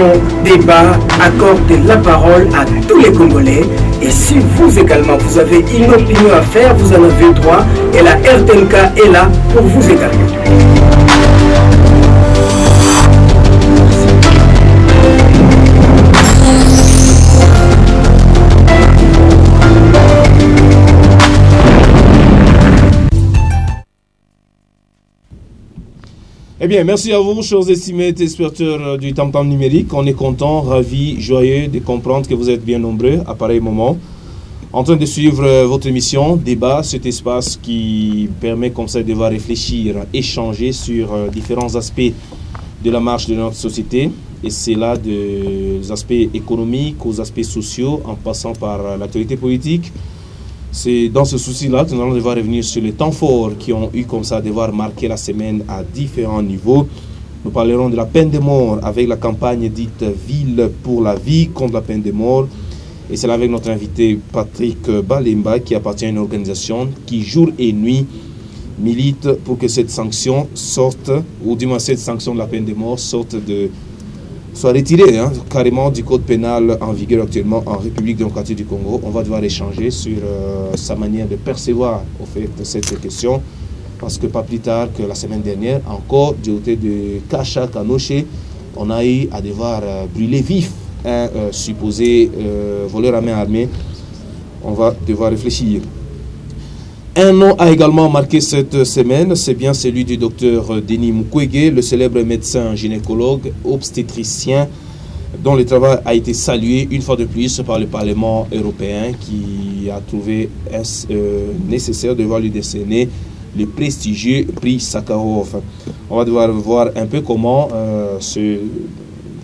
l'émission Débat accorde la parole à tous les Congolais. Et si vous également, vous avez une opinion à faire, vous en avez droit. Et la RTNK est là pour vous également. Eh bien, merci à vous, chers estimés téléspectateurs du Tam Tam numérique. On est content, ravis, joyeux de comprendre que vous êtes bien nombreux à pareil moment, en train de suivre votre émission Débat, cet espace qui permet comme ça de devoir réfléchir, échanger sur différents aspects de la marche de notre société. Et c'est là des aspects économiques aux aspects sociaux, en passant par l'actualité politique. C'est dans ce souci-là que nous allons devoir revenir sur les temps forts qui ont eu comme ça devoir marquer la semaine à différents niveaux. Nous parlerons de la peine de mort avec la campagne dite Ville pour la vie contre la peine de mort. Et c'est là avec notre invité Patrick Balemba qui appartient à une organisation qui jour et nuit milite pour que cette sanction sorte, ou du moins cette sanction de la peine de mort soit retirée carrément du code pénal en vigueur actuellement en République démocratique du Congo. On va devoir échanger sur sa manière de percevoir au fait cette question, parce que pas plus tard que la semaine dernière, encore du côté de Kacha Kanoche, on a eu à devoir brûler vif un supposé voleur à main armée. On va devoir réfléchir. Un nom a également marqué cette semaine, c'est bien celui du docteur Denis Mukwege, le célèbre médecin gynécologue obstétricien dont le travail a été salué une fois de plus par le Parlement européen qui a trouvé nécessaire de lui décerner le prestigieux prix Sakharov. On va devoir voir un peu comment ce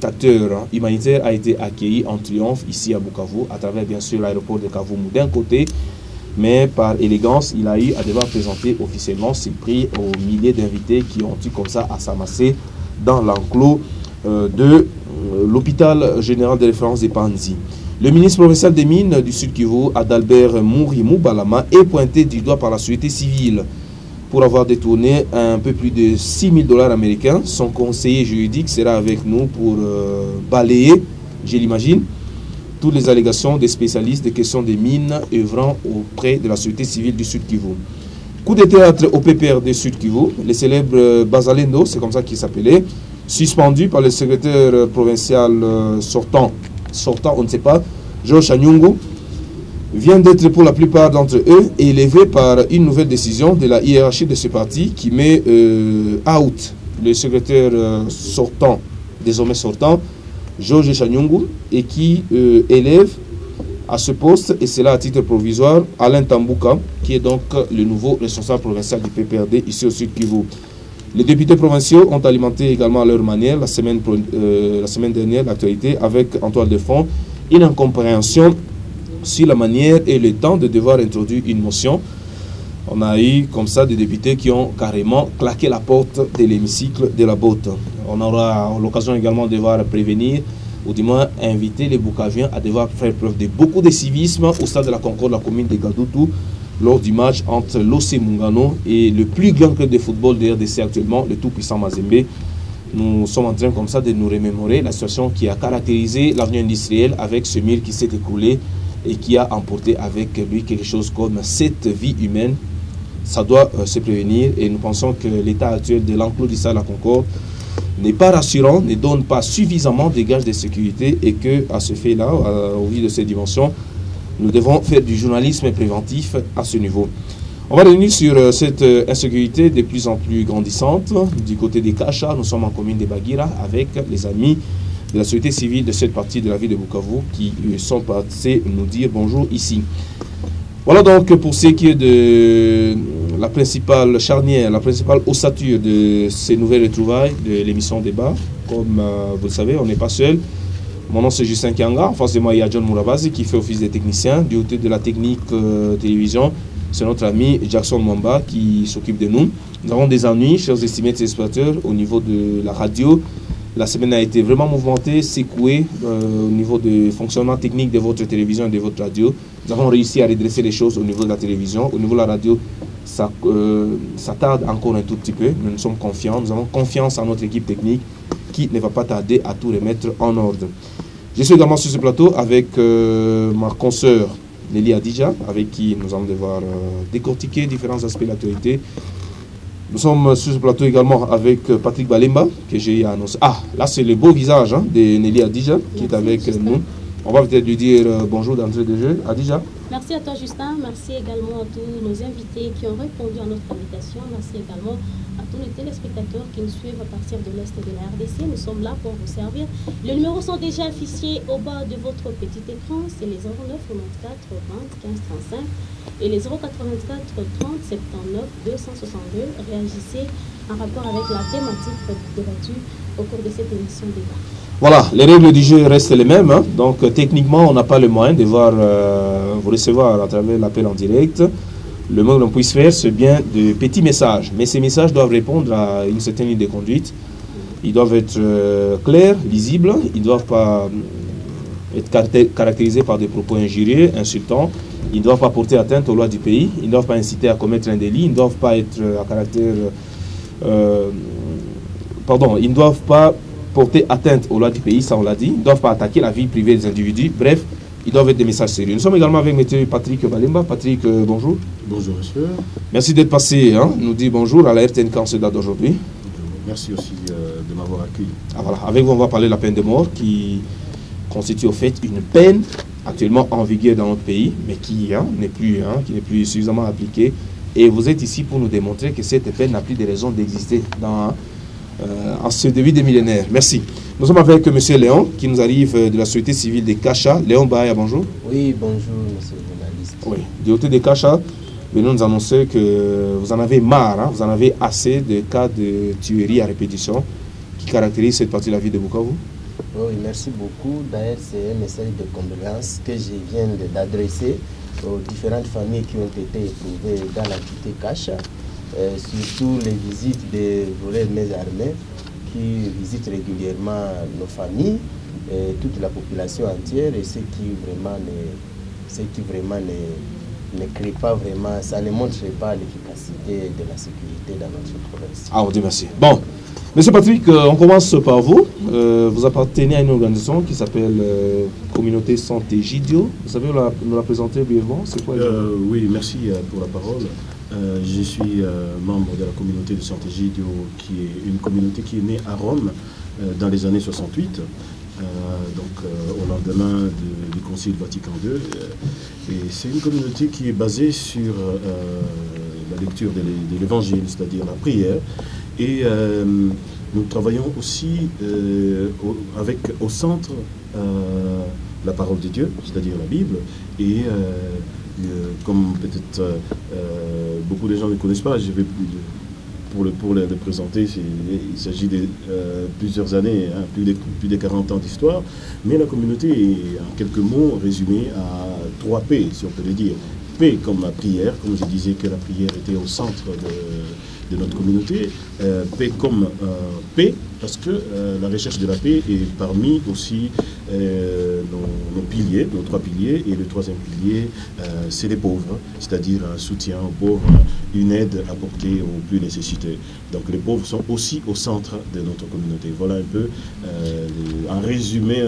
acteur humanitaire a été accueilli en triomphe ici à Bukavu à travers bien sûr l'aéroport de Kavumu d'un côté. Mais par élégance, il a eu à devoir présenter officiellement ses prix aux milliers d'invités qui ont eu comme ça à s'amasser dans l'enclos de l'hôpital général de référence des Panzi. Le ministre provincial des Mines du Sud Kivu, Adalbert Mourimou Balama, est pointé du doigt par la société civile pour avoir détourné un peu plus de 6 000 $ américains. Son conseiller juridique sera avec nous pour balayer, je l'imagine, toutes les allégations des spécialistes des questions des mines œuvrant auprès de la société civile du Sud Kivu. Coup de théâtre au PPRD Sud Kivu, le célèbre Bazalendo, c'est comme ça qu'il s'appelait, suspendu par le secrétaire provincial sortant, on ne sait pas, Georges Anyungu, vient d'être pour la plupart d'entre eux élevé par une nouvelle décision de la hiérarchie de ce parti qui met out le secrétaire sortant, désormais sortant, Georges Chanyungu, et qui élève à ce poste, et c'est là à titre provisoire, Alain Tambouka, qui est donc le nouveau responsable provincial du PPRD ici au Sud Kivu. Les députés provinciaux ont alimenté également à leur manière la semaine dernière l'actualité avec en toile de fond une incompréhension sur la manière et le temps de devoir introduire une motion. On a eu comme ça des députés qui ont carrément claqué la porte de l'hémicycle de la Botte. On aura l'occasion également de devoir prévenir, ou du moins inviter les Bukaviens à devoir faire preuve de beaucoup de civisme au stade de la Concorde de la commune de Gadutu lors du match entre l'OC Mungano et le plus grand club de football de RDC actuellement, le tout-puissant Mazembe. Nous sommes en train comme ça de nous remémorer la situation qui a caractérisé l'avenue industrielle avec ce mur qui s'est écoulé et qui a emporté avec lui quelque chose comme 7 vies humaines. Ça doit se prévenir, et nous pensons que l'état actuel de l'enclos du stade de la Concorde n'est pas rassurant, ne donne pas suffisamment de gages de sécurité, et que à ce fait-là, au vu de ces dimensions, nous devons faire du journalisme préventif à ce niveau. On va revenir sur cette insécurité de plus en plus grandissante du côté des Kacha. Nous sommes en commune de Bagira avec les amis de la société civile de cette partie de la ville de Bukavu qui sont passés nous dire bonjour ici. Voilà donc pour ce qui est de la principale charnière, la principale ossature de ces nouvelles retrouvailles de l'émission Débat. Comme vous le savez, on n'est pas seul. Mon nom c'est Justin Kianga. En face de moi, il y a John Mourabazi qui fait office de technicien. Du côté de la technique télévision, c'est notre ami Jackson Mwamba qui s'occupe de nous. Nous avons des ennuis, chers estimés téléspectateurs, au niveau de la radio. La semaine a été vraiment mouvementée, secouée au niveau du fonctionnement technique de votre télévision et de votre radio. Nous avons réussi à redresser les choses au niveau de la télévision. Au niveau de la radio, ça tarde encore un tout petit peu, mais nous sommes confiants. Nous avons confiance en notre équipe technique qui ne va pas tarder à tout remettre en ordre. Je suis également sur ce plateau avec ma consoeur Nelly Adija, avec qui nous allons devoir décortiquer différents aspects de l'actualité. Nous sommes sur ce plateau également avec Patrick Balemba, que j'ai annoncé. Ah, là c'est le beau visage de Nelly Adija qui est avec nous. On va peut-être lui dire bonjour d'entrée de jeu. Adija. Merci à toi Justin, merci également à tous nos invités qui ont répondu à notre invitation. Merci également à tous les téléspectateurs qui nous suivent à partir de l'Est de la RDC. Nous sommes là pour vous servir. Les numéros sont déjà affichés au bas de votre petit écran. C'est les 09 94 20 15 35 et les 084 30 79 262. Réagissez en rapport avec la thématique débattue au cours de cette émission débat. Voilà, les règles du jeu restent les mêmes. Donc techniquement, on n'a pas le moyen de voir vous recevoir à travers l'appel en direct. Le moins que l'on puisse faire, c'est bien de petits messages. Mais ces messages doivent répondre à une certaine ligne de conduite. Ils doivent être clairs, lisibles. Ils ne doivent pas être caractérisés par des propos injurieux, insultants. Ils ne doivent pas porter atteinte aux lois du pays. Ils ne doivent pas inciter à commettre un délit. Ils ne doivent pas être à caractère... ils ne doivent pas porter atteinte aux lois du pays, ça on l'a dit. Ils ne doivent pas attaquer la vie privée des individus. Bref, ils doivent être des messages sérieux. Nous sommes également avec M. Patrick Balemba. Patrick, bonjour. Bonjour, monsieur. Merci d'être passé, nous dit bonjour à la RTNK en ce date d'aujourd'hui. Merci aussi de m'avoir accueilli. Ah, voilà. Avec vous, on va parler de la peine de mort qui constitue au fait une peine actuellement en vigueur dans notre pays, mais qui n'est plus suffisamment appliquée. Et vous êtes ici pour nous démontrer que cette peine n'a plus de raison d'exister en ce début de millénaire. Merci. Nous sommes avec M. Léon, qui nous arrive de la société civile de Kacha. Léon Bahia, bonjour. Oui, bonjour, monsieur le journaliste. Oui, du côté de Kacha, venez nous annoncer que vous en avez marre, vous en avez assez de cas de tuerie à répétition qui caractérisent cette partie de la ville de Bukavu. Oui, merci beaucoup. D'ailleurs, c'est un message de condoléances que je viens d'adresser aux différentes familles qui ont été éprouvées dans l'entité Kacha. Surtout les visites des voleurs mais armés qui visitent régulièrement nos familles, toute la population entière et ceux qui vraiment ne créent pas vraiment, ça ne montre pas l'efficacité de la sécurité dans notre province. Ah, on dit merci. Bon, Monsieur Patrick, on commence par vous. Vous appartenez à une organisation qui s'appelle Communauté Santé Gidio. Vous savez nous la présenter brièvement? C'est quoi Oui, merci pour la parole. Je suis membre de la communauté de Santé Gidio, qui est une communauté qui est née à Rome dans les années 68, au lendemain du Concile Vatican II. Et c'est une communauté qui est basée sur la lecture de l'Évangile, c'est-à-dire la prière. Et nous travaillons aussi avec au centre la parole de Dieu, c'est-à-dire la Bible, et comme peut-être beaucoup de gens ne connaissent pas, je vais pour le présenter, il s'agit de plusieurs années, plus de 40 ans d'histoire, mais la communauté est en quelques mots résumée à 3 P, si on peut le dire. P comme la prière, comme je disais que la prière était au centre de notre communauté. P comme paix, parce que la recherche de la paix est parmi aussi nos piliers, nos 3 piliers. Et le 3e pilier, c'est les pauvres, c'est-à-dire un soutien aux pauvres, une aide apportée aux plus nécessités. Donc les pauvres sont aussi au centre de notre communauté. Voilà un peu un résumé,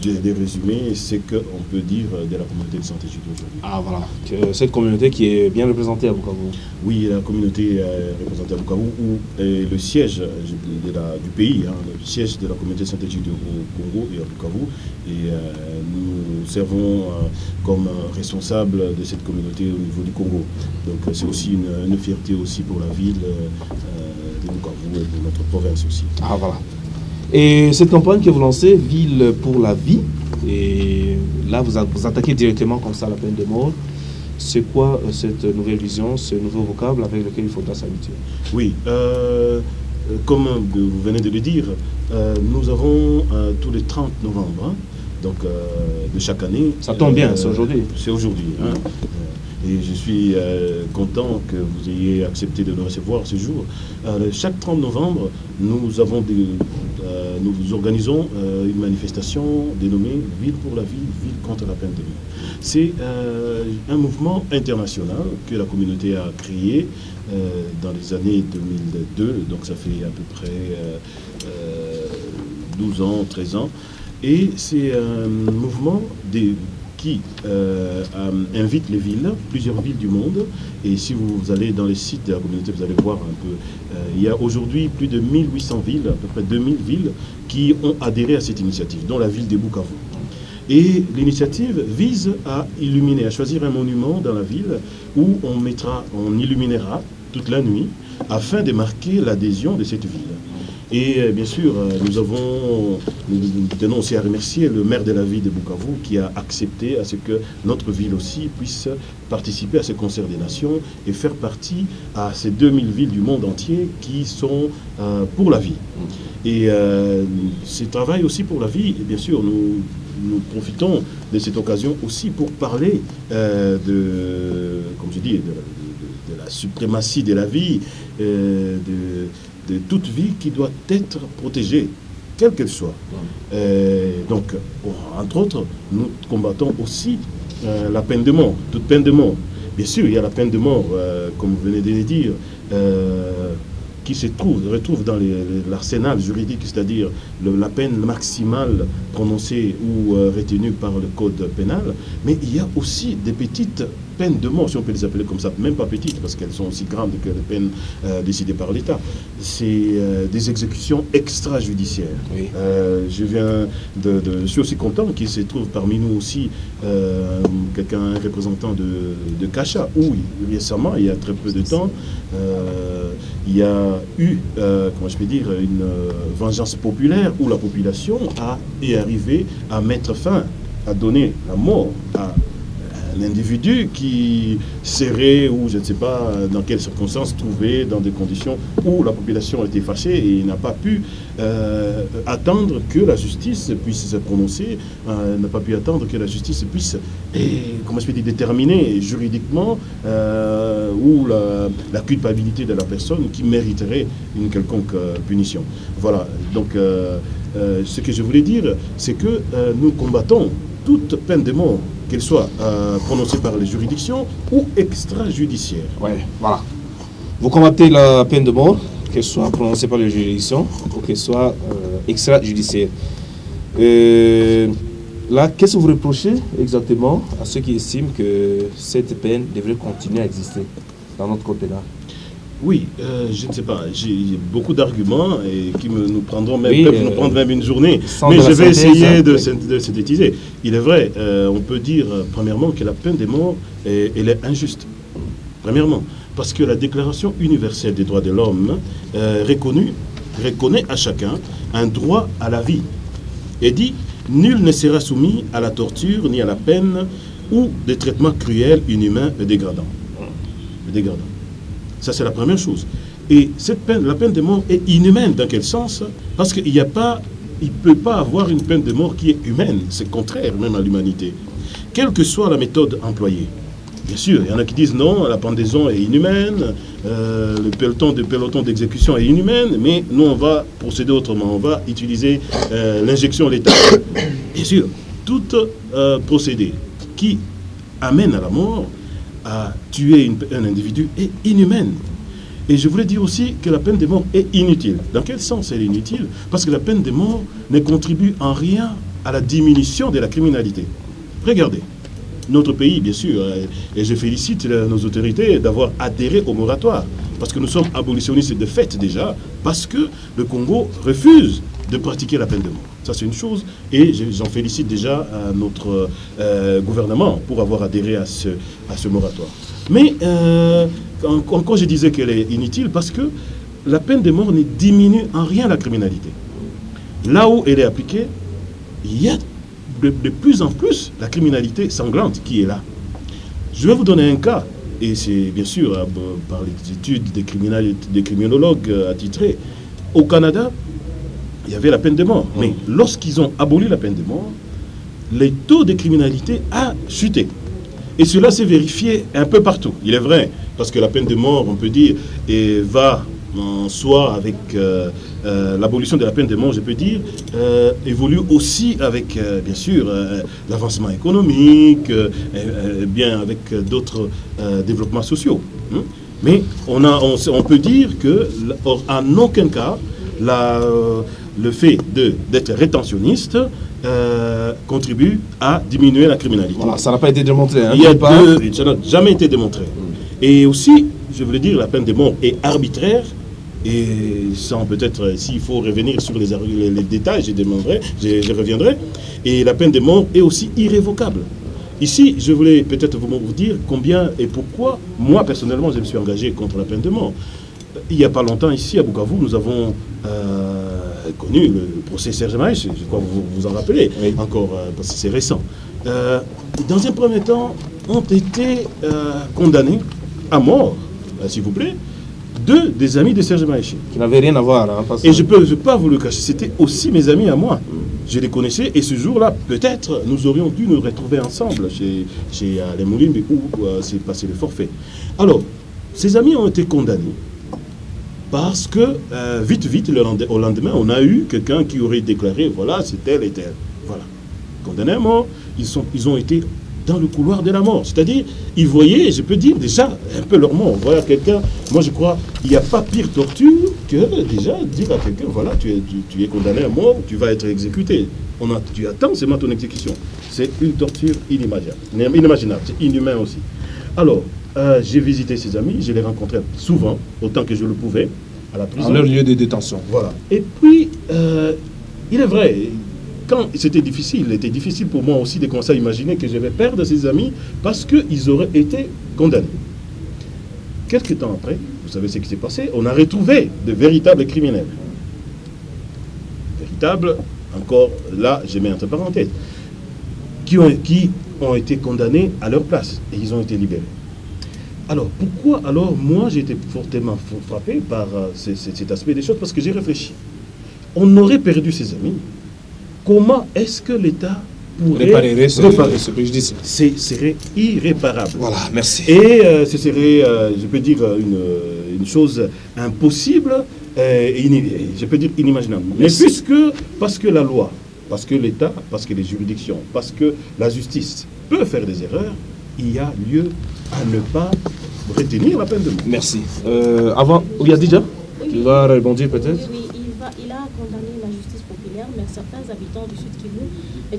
des résumés, c'est qu'on peut dire de la communauté de Santé Gidio aujourd'hui. Ah voilà, cette communauté qui est bien représentée à Bukavu. Oui, la communauté représentée à Bukavu, où le siège du pays, le siège de la communauté de Santé Gidio au Congo et à Bukavu. Et nous servons comme responsables de cette communauté au niveau du Congo. Donc c'est aussi une fierté aussi pour la ville de Bukavu et de notre province aussi. Ah voilà. Et cette campagne que vous lancez, Ville pour la vie, et là vous attaquez directement comme ça la peine de mort. C'est quoi cette nouvelle vision, ce nouveau vocable avec lequel il faudra s'habituer? Oui, comme vous venez de le dire, nous avons tous les 30 novembre, donc de chaque année. Ça tombe bien, c'est aujourd'hui. C'est aujourd'hui. Et je suis content que vous ayez accepté de nous recevoir ce jour. Chaque 30 novembre, nous organisons une manifestation dénommée Ville pour la vie, Ville contre la peine de mort. C'est un mouvement international que la communauté a créé dans les années 2002, donc ça fait à peu près 12 ans, 13 ans. Et c'est un mouvement qui invite les villes, plusieurs villes du monde. Et si vous allez dans les sites de la communauté, vous allez voir un peu. Il y a aujourd'hui plus de 1800 villes, à peu près 2000 villes, qui ont adhéré à cette initiative, dont la ville de Bukavu. Et l'initiative vise à illuminer, à choisir un monument dans la ville où on illuminera toute la nuit afin de marquer l'adhésion de cette ville. Et bien sûr, nous tenons aussi à remercier le maire de la ville de Bukavu qui a accepté à ce que notre ville aussi puisse participer à ce concert des nations et faire partie à ces 2000 villes du monde entier qui sont pour la vie. Et ce travail aussi pour la vie, et bien sûr, nous profitons de cette occasion aussi pour parler comme je dis, de la suprématie de la vie, de toute vie qui doit être protégée, quelle qu'elle soit. Donc, entre autres, nous combattons aussi la peine de mort, toute peine de mort. Bien sûr, il y a la peine de mort, comme vous venez de le dire, qui se retrouve dans l'arsenal juridique, c'est-à-dire la peine maximale prononcée ou retenue par le code pénal, mais il y a aussi des petites peines de mort, si on peut les appeler comme ça, même pas petites, parce qu'elles sont aussi grandes que les peines décidées par l'État. C'est des exécutions extrajudiciaires. Oui. Je suis aussi content qu'il se trouve parmi nous aussi un représentant de Kasha, où récemment, il y a très peu de temps, il y a eu, comment je peux dire, une vengeance populaire où la population est arrivée à mettre fin, à donner la mort à un individu qui serait, ou je ne sais pas dans quelles circonstances, trouvé dans des conditions où la population était fâchée et n'a pas pu attendre que la justice puisse se prononcer, n'a pas pu attendre que la justice puisse, comment je peux dire, déterminer juridiquement ou la culpabilité de la personne qui mériterait une quelconque punition. Voilà, donc ce que je voulais dire, c'est que nous combattons toute peine de mort, qu'elle soit prononcée par les juridictions ou extrajudiciaire. Oui, voilà. Vous combattez la peine de mort, qu'elle soit prononcée par les juridictions ou qu'elle soit extrajudiciaire. Là, qu'est-ce que vous reprochez exactement à ceux qui estiment que cette peine devrait continuer à exister dans notre code pénal? Oui, je ne sais pas. J'ai beaucoup d'arguments et qui nous prendront même, peuvent nous prendre même une journée. Mais je vais essayer de synthétiser. Il est vrai, on peut dire premièrement que la peine de mort, elle est injuste. Premièrement, parce que la Déclaration universelle des droits de l'homme reconnaît à chacun un droit à la vie et dit « Nul ne sera soumis à la torture ni à la peine ou des traitements cruels, inhumains et dégradants. » Ça, c'est la première chose. Et la peine de mort est inhumaine dans quel sens? Parce qu'il ne peut pas avoir une peine de mort qui est humaine. C'est contraire même à l'humanité. Quelle que soit la méthode employée. Bien sûr, il y en a qui disent non, la pendaison est inhumaine, le peloton d'exécution est inhumaine, mais nous, on va procéder autrement. On va utiliser l'injection létale. Bien sûr, tout procédé qui amène à la mort, à tuer un individu est inhumaine. Et je voulais dire aussi que la peine de mort est inutile. Dans quel sens elle est inutile? Parce que la peine de mort ne contribue en rien à la diminution de la criminalité. Regardez, notre pays, bien sûr, et je félicite nos autorités d'avoir adhéré au moratoire, parce que nous sommes abolitionnistes de fait déjà, parce que le Congo refuse de pratiquer la peine de mort. Ça, c'est une chose, et j'en félicite déjà à notre gouvernement pour avoir adhéré à ce moratoire. Mais encore je disais qu'elle est inutile parce que la peine de mort ne diminue en rien la criminalité. Là où elle est appliquée, il y a de plus en plus la criminalité sanglante qui est là. Je vais vous donner un cas, et c'est bien sûr par les études des criminologues attitrés. Au Canada, il y avait la peine de mort. Mais lorsqu'ils ont aboli la peine de mort, les taux de criminalité a chuté. Et cela s'est vérifié un peu partout. Il est vrai, parce que la peine de mort, on peut dire, va en soi avec l'abolition de la peine de mort, je peux dire, évolue aussi avec, bien sûr, l'avancement économique, bien avec d'autres développements sociaux. Mais on peut dire que, en aucun cas, le fait d'être rétentionniste contribue à diminuer la criminalité. Voilà, ça n'a pas été démontré. Hein, ça n'a jamais été démontré. Et aussi, je voulais dire, la peine de mort est arbitraire. Et sans peut-être, s'il faut revenir sur les détails, je reviendrai. Et la peine de mort est aussi irrévocable. Ici, je voulais peut-être vous dire combien et pourquoi, moi personnellement, je me suis engagé contre la peine de mort. Il n'y a pas longtemps, ici à Bukavu, nous avons connu le procès Serge Maheshe, je crois que vous vous en rappelez, oui. Encore, parce que c'est récent. Dans un premier temps, ont été condamnés à mort, s'il vous plaît, deux des amis de Serge Maheshe. Qui n'avaient rien à voir. Hein, et je ne peux pas vous le cacher, c'était aussi mes amis à moi. Je les connaissais et ce jour-là, peut-être, nous aurions dû nous retrouver ensemble chez les Moulimbe où s'est passé le forfait. Alors, ces amis ont été condamnés parce que, vite, au lendemain, on a eu quelqu'un qui aurait déclaré, voilà, c'est tel et tel. Voilà. Condamnés à mort, ils ont été dans le couloir de la mort. C'est-à-dire, ils voyaient, je peux dire déjà, un peu leur mort. Voilà quelqu'un, moi je crois, il n'y a pas pire torture que déjà dire à quelqu'un, voilà, tu es condamné à mort, tu vas être exécuté. Tu attends seulement ton exécution. C'est une torture inimaginable, c'est inhumain aussi. Alors, j'ai visité ces amis, je les rencontrais souvent, autant que je le pouvais, à la prison. À leur lieu de détention. Voilà. Et puis, il est vrai, quand c'était difficile, il était difficile pour moi aussi de commencer à imaginer que je vais perdre ces amis parce qu'ils auraient été condamnés. Quelques temps après, vous savez ce qui s'est passé, on a retrouvé de véritables criminels. Véritables, encore là, je mets entre parenthèses, qui ont été condamnés à leur place et ils ont été libérés. Alors, pourquoi alors moi j'ai été fortement frappé par cet aspect des choses? Parce que j'ai réfléchi. On aurait perdu ses amis. Comment est-ce que l'État pourrait réparer ce préjudice? Ce serait irréparable. Voilà, merci. Et ce serait, je peux dire, une chose impossible, je peux dire inimaginable. Merci. Mais parce que la loi, parce que l'État, parce que les juridictions, parce que la justice peut faire des erreurs, il y a lieu à ne pas retenir la peine de mort. Merci. Avant, il y a déjà tu vas rebondir peut-être? Oui, il a condamné la justice populaire, mais certains habitants du Sud Kivu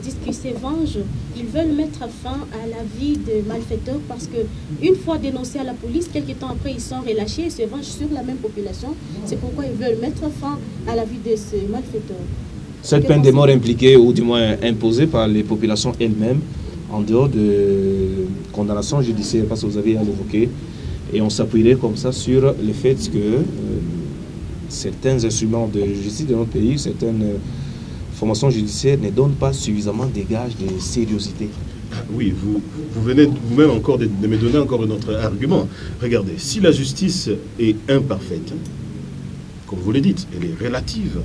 disent qu'ils se vengent. Ils veulent mettre fin à la vie de malfaiteurs parce qu'une fois dénoncés à la police, quelques temps après, ils sont relâchés et se vengent sur la même population. C'est pourquoi ils veulent mettre fin à la vie de ces malfaiteurs. Cette peine de mort impliquée, ou du moins imposée par les populations elles-mêmes, en dehors de condamnation judiciaire, parce que vous avez à l'évoquer, et on s'appuierait comme ça sur le fait que certains instruments de justice de notre pays, certaines formations judiciaires ne donnent pas suffisamment de gages de sérieuxité. Oui, vous venez vous-même encore de me donner encore un autre argument. Regardez, si la justice est imparfaite, comme vous le dites, elle est relative,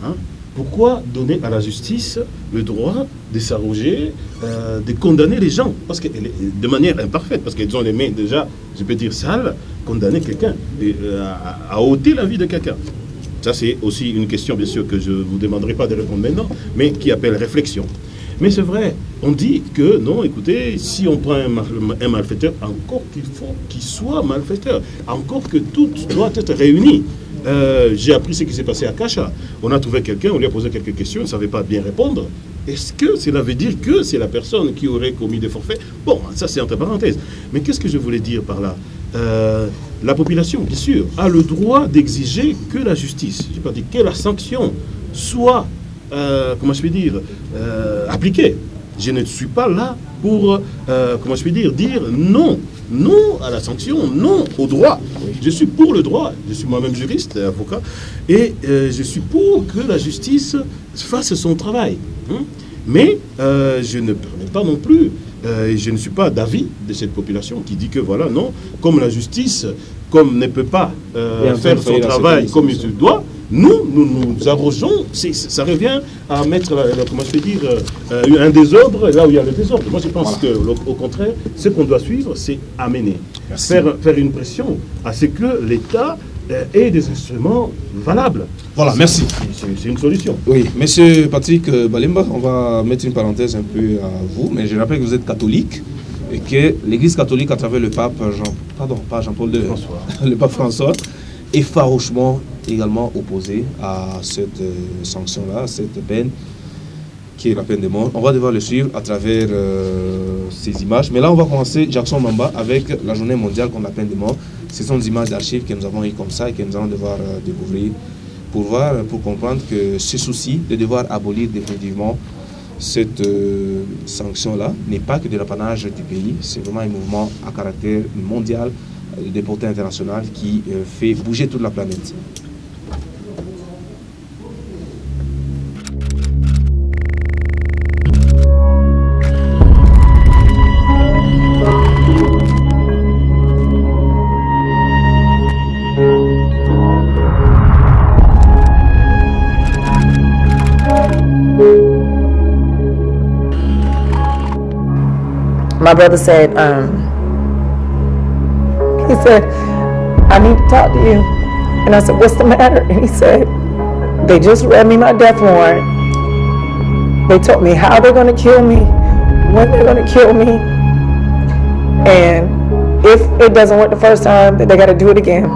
hein, pourquoi donner à la justice le droit de s'arroger, de condamner les gens? Parce que de manière imparfaite, parce qu'ils ont les mains déjà, je peux dire sales, condamner quelqu'un, à ôter la vie de quelqu'un. Ça, c'est aussi une question, bien sûr, que je ne vous demanderai pas de répondre maintenant, mais qui appelle réflexion. Mais c'est vrai, on dit que, non, écoutez, si on prend un malfaiteur, encore qu'il faut qu'il soit malfaiteur, encore que tout doit être réuni. J'ai appris ce qui s'est passé à Kacha. On a trouvé quelqu'un, on lui a posé quelques questions, il ne savait pas bien répondre. Est-ce que cela veut dire que c'est la personne qui aurait commis des forfaits? Bon, ça c'est entre parenthèses. Mais qu'est-ce que je voulais dire par là? La population, bien sûr, a le droit d'exiger que la justice, je n'ai pas dit que la sanction soit, comment je peux dire, appliquée. Je ne suis pas là pour, comment je peux dire non. Non à la sanction, non au droit. Je suis pour le droit, je suis moi-même juriste, avocat, et je suis pour que la justice fasse son travail. Hein? Mais je ne permets pas non plus, je ne suis pas d'avis de cette population qui dit que voilà, non, comme la justice, comme ne peut pas faire son travail comme il se doit, nous abrogeons, ça revient à mettre, comment je peux dire, un désordre là où il y a le désordre. Moi je pense qu'au contraire, ce qu'on doit suivre, c'est amener, faire une pression à ce que l'État ait des instruments valables. Voilà, merci. C'est une solution. Oui, monsieur Patrick Balemba, on va mettre une parenthèse un peu à vous, mais je rappelle que vous êtes catholique et que l'Église catholique, à travers le pape Jean-Paul II, le pape François, est farouchement également opposés à cette sanction-là, cette peine, qui est la peine de mort. On va devoir le suivre à travers ces images. Mais là, on va commencer, Jackson Mamba, avec la journée mondiale contre la peine de mort. Ce sont des images d'archives que nous avons eues comme ça et que nous allons devoir découvrir pour comprendre que ce souci de devoir abolir définitivement cette sanction-là n'est pas que de l'apanage du pays, c'est vraiment un mouvement à caractère mondial, de portée internationale qui fait bouger toute la planète. My brother said, he said, I need to talk to you. And I said, what's the matter? And he said, they just read me my death warrant. They told me how they're going to kill me, when they're going to kill me. And if it doesn't work the first time, then they got to do it again.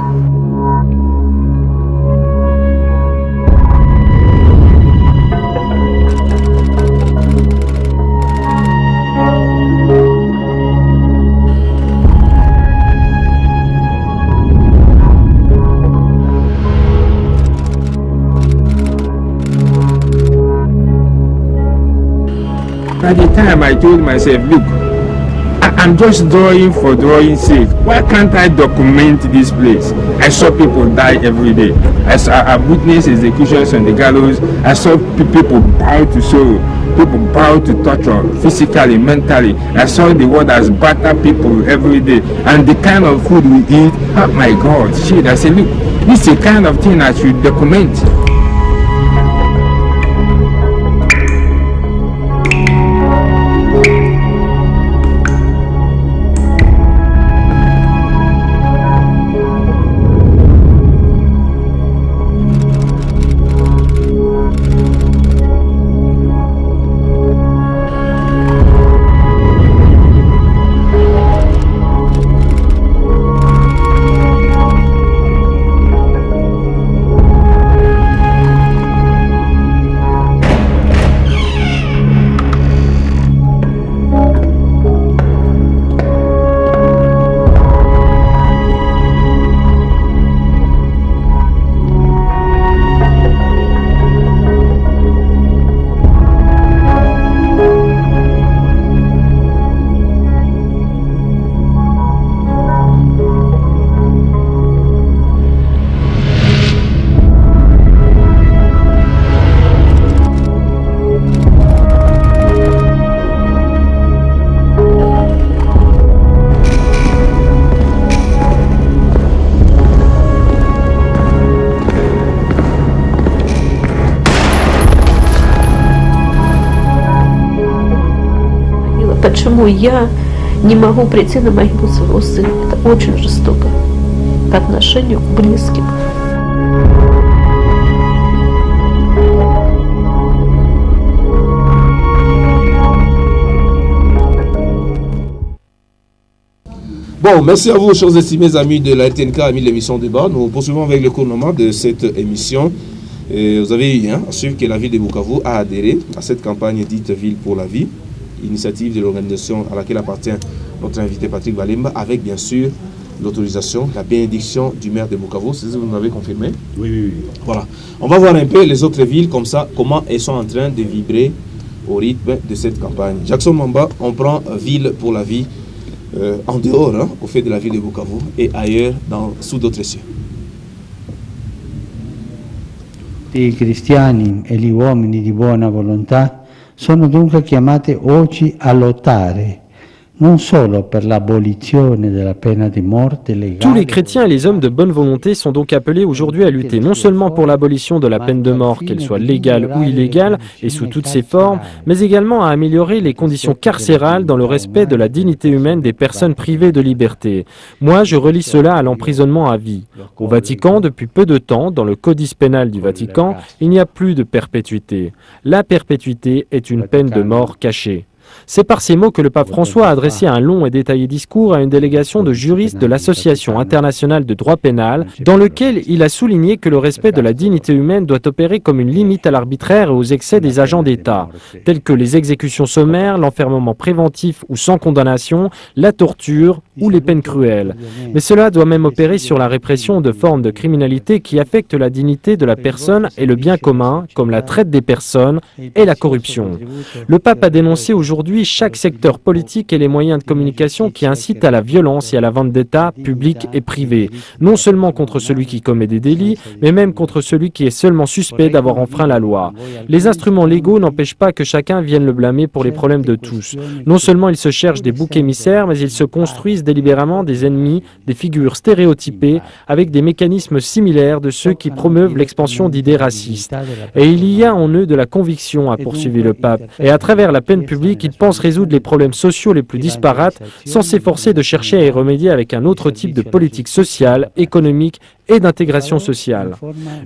At the time, I told myself, look, I'm just drawing for drawing's sake. Why can't I document this place? I saw people die every day. I witnessed executions on the gallows. I saw people bow to sorrow. People bow to torture, physically, mentally. I saw the world as batter people every day. And the kind of food we eat, oh my God, shit. I said, look, this is the kind of thing I should document. Почему я не могу прийти на могилу своего сына? Это очень жестоко по отношению к близким. Bon, merci à vous, chers estimés amis de la RTNK, amis de l'émission Débat. Nous poursuivons avec le cours normal de cette émission. Et vous avez eu à suivre que la ville de Bukavu a adhéré à cette campagne dite Ville pour la vie, initiative de l'organisation à laquelle appartient notre invité Patrick Balemba, avec bien sûr l'autorisation, la bénédiction du maire de Bukavu. C'est ce que vous m'avez confirmé? Oui, oui, oui. Voilà. On va voir un peu les autres villes comme ça, comment elles sont en train de vibrer au rythme de cette campagne. Jackson Mamba, on prend Ville pour la vie en dehors, au fait de la ville de Bukavu et ailleurs, sous d'autres cieux. I cristiani e gli uomini di buona volontà sono dunque chiamati oggi a lottare non solo per l'abolizione della pena di morte legale. Tous les chrétiens et les hommes de bonne volonté sont donc appelés aujourd'hui à lutter non seulement pour l'abolition de la peine de mort, qu'elle soit légale ou illégale et sous toutes ses formes, mais également à améliorer les conditions carcérales dans le respect de la dignité humaine des personnes privées de liberté. Moi, je relie cela à l'emprisonnement à vie. Au Vatican, depuis peu de temps, dans le Codice pénal du Vatican, il n'y a plus de perpétuité. La perpétuité est une peine de mort cachée. C'est par ces mots que le pape François a adressé un long et détaillé discours à une délégation de juristes de l'Association internationale de droit pénal, dans lequel il a souligné que le respect de la dignité humaine doit opérer comme une limite à l'arbitraire et aux excès des agents d'État, tels que les exécutions sommaires, l'enfermement préventif ou sans condamnation, la torture ou les peines cruelles. Mais cela doit même opérer sur la répression de formes de criminalité qui affectent la dignité de la personne et le bien commun, comme la traite des personnes et la corruption. Le pape a dénoncé aujourd'hui chaque secteur politique et les moyens de communication qui incitent à la violence et à la vendetta publique et privée, non seulement contre celui qui commet des délits, mais même contre celui qui est seulement suspect d'avoir enfreint la loi. Les instruments légaux n'empêchent pas que chacun vienne le blâmer pour les problèmes de tous. Non seulement ils se cherchent des boucs émissaires, mais ils se construisent délibérément des ennemis, des figures stéréotypées, avec des mécanismes similaires de ceux qui promeuvent l'expansion d'idées racistes. Et il y a en eux de la conviction, a poursuivi le pape, et à travers la peine publique, ils pensent résoudre les problèmes sociaux les plus disparates sans s'efforcer de chercher à y remédier avec un autre type de politique sociale, économique et d'intégration sociale.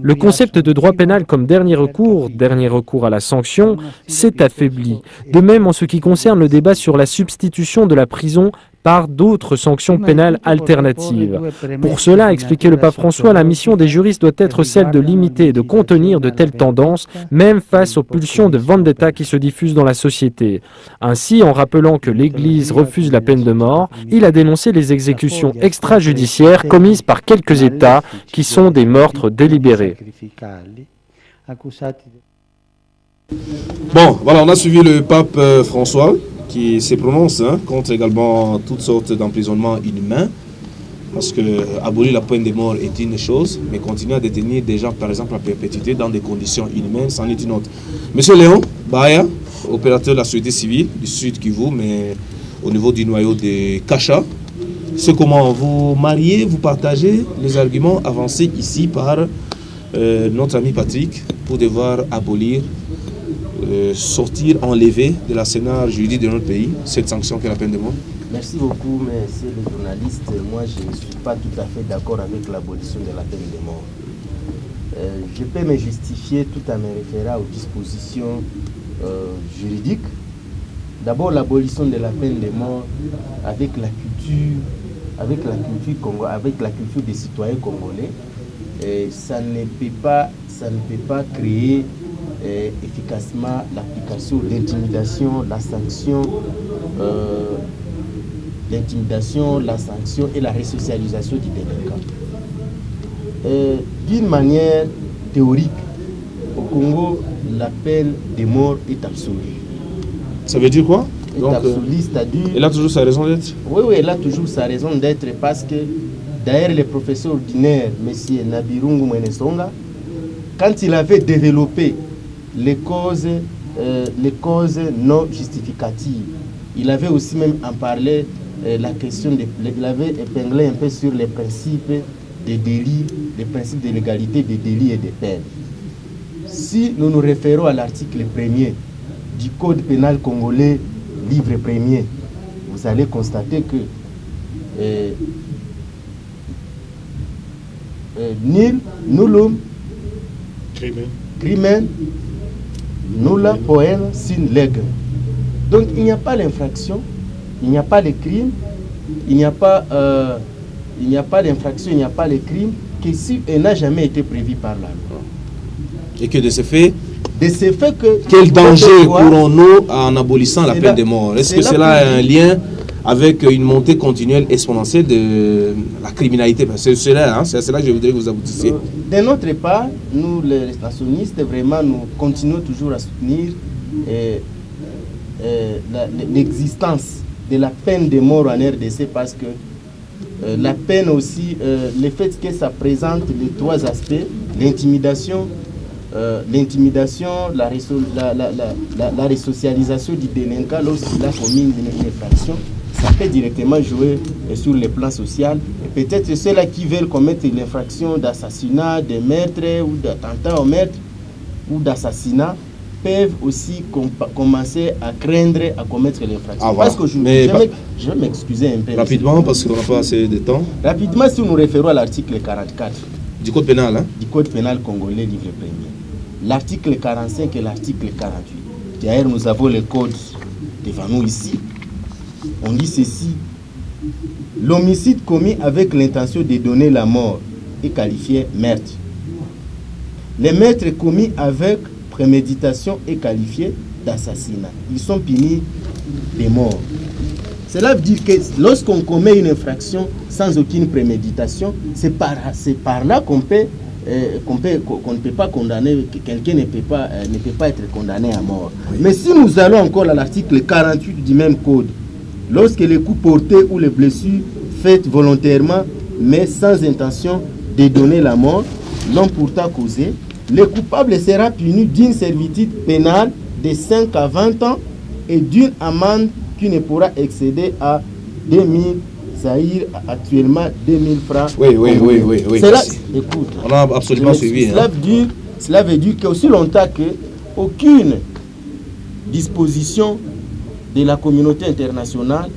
Le concept de droit pénal comme dernier recours à la sanction, s'est affaibli. De même en ce qui concerne le débat sur la substitution de la prison par d'autres sanctions pénales alternatives. Pour cela, expliquait le pape François, la mission des juristes doit être celle de limiter et de contenir de telles tendances, même face aux pulsions de vendetta qui se diffusent dans la société. Ainsi, en rappelant que l'Église refuse la peine de mort, il a dénoncé les exécutions extrajudiciaires commises par quelques États qui sont des meurtres délibérés. Bon, voilà, on a suivi le pape François qui se prononce contre également toutes sortes d'emprisonnements inhumains, parce que abolir la peine de mort est une chose, mais continuer à détenir des gens, par exemple, à perpétuité dans des conditions inhumaines, c'en est une autre. Monsieur Léon Baya, opérateur de la société civile du Sud Kivu, mais au niveau du noyau de Kasha, c'est comment vous mariez, vous partagez les arguments avancés ici par notre ami Patrick pour devoir abolir, sortir, enlever de l'arsenal juridique de notre pays cette sanction qu'est la peine de mort? Merci beaucoup, monsieur le journaliste. Moi, je ne suis pas tout à fait d'accord avec l'abolition de la peine de mort. Je peux me justifier tout en me référant aux dispositions juridiques. D'abord, l'abolition de la peine de mort avec la culture des citoyens congolais, ça ne peut pas créer efficacement l'application, l'intimidation, la sanction, et la resocialisation du délinquant. D'une manière théorique, au Congo, la peine de mort est absolue. Ça veut dire quoi? Donc, absolue, c'est-à-dire... Elle a toujours sa raison d'être? Oui, elle a toujours sa raison d'être parce que, d'ailleurs, le professeur ordinaire, M. Nabirungu Mwenesonga, quand il avait développé les causes non justificatives, il avait aussi même en parlé la question, il avait épinglé un peu sur les principes des délits, les principes de l'égalité des délits et des peines. Si nous nous référons à l'article 1er du Code pénal congolais, livre 1er, vous allez constater que nil nullum crimen nulla poena sin legem. Donc il n'y a pas l'infraction, il n'y a pas le crime, il n'y a pas l'infraction, il n'y a pas le crime que si elle n'a jamais été prévu par la loi. Et que de ce fait, que quel danger courons-nous en abolissant la peine de mort? Est-ce que cela a un lien avec une montée continuelle exponentielle de la criminalité? C'est cela, c'est à cela que je voudrais que vous aboutissiez. De notre part, nous les nationalistes, vraiment, nous continuons toujours à soutenir l'existence de la peine de mort en RDC, parce que la peine aussi, le fait que ça présente les trois aspects, l'intimidation, la resocialisation du délinquant lorsqu'il a commis une infraction, ça peut directement jouer sur le plan social. Et peut-être ceux-là qui veulent commettre l'infraction d'assassinat, de meurtre ou d'attentat au meurtre ou d'assassinat peuvent aussi commencer à craindre à commettre l'infraction. Voilà. Parce que je vais m'excuser un peu. Rapidement, parce qu'on n'a pas assez de temps. Rapidement, si nous référons à l'article 44 du Code pénal, du Code pénal congolais, livre 1er, l'article 45 et l'article 48. D'ailleurs, nous avons le Code devant nous ici. On dit ceci: l'homicide commis avec l'intention de donner la mort est qualifié meurtre. Les meurtres commis avec préméditation est qualifié d'assassinat. Ils sont punis de mort. Cela veut dire que lorsqu'on commet une infraction sans aucune préméditation, c'est par là qu'on ne peut pas condamner, que quelqu'un ne peut pas être condamné à mort. Oui. Mais si nous allons encore à l'article 48 du même code, lorsque les coups portés ou les blessures faites volontairement, mais sans intention de donner la mort, l'ont pourtant causé, le coupable sera puni d'une servitude pénale de 5 à 20 ans et d'une amende qui ne pourra excéder à 2000 Zahir, actuellement 2000 francs. Oui. Cela, écoute, on a absolument suivi. Cela veut dire qu'aussi longtemps qu'aucune disposition de la communauté internationale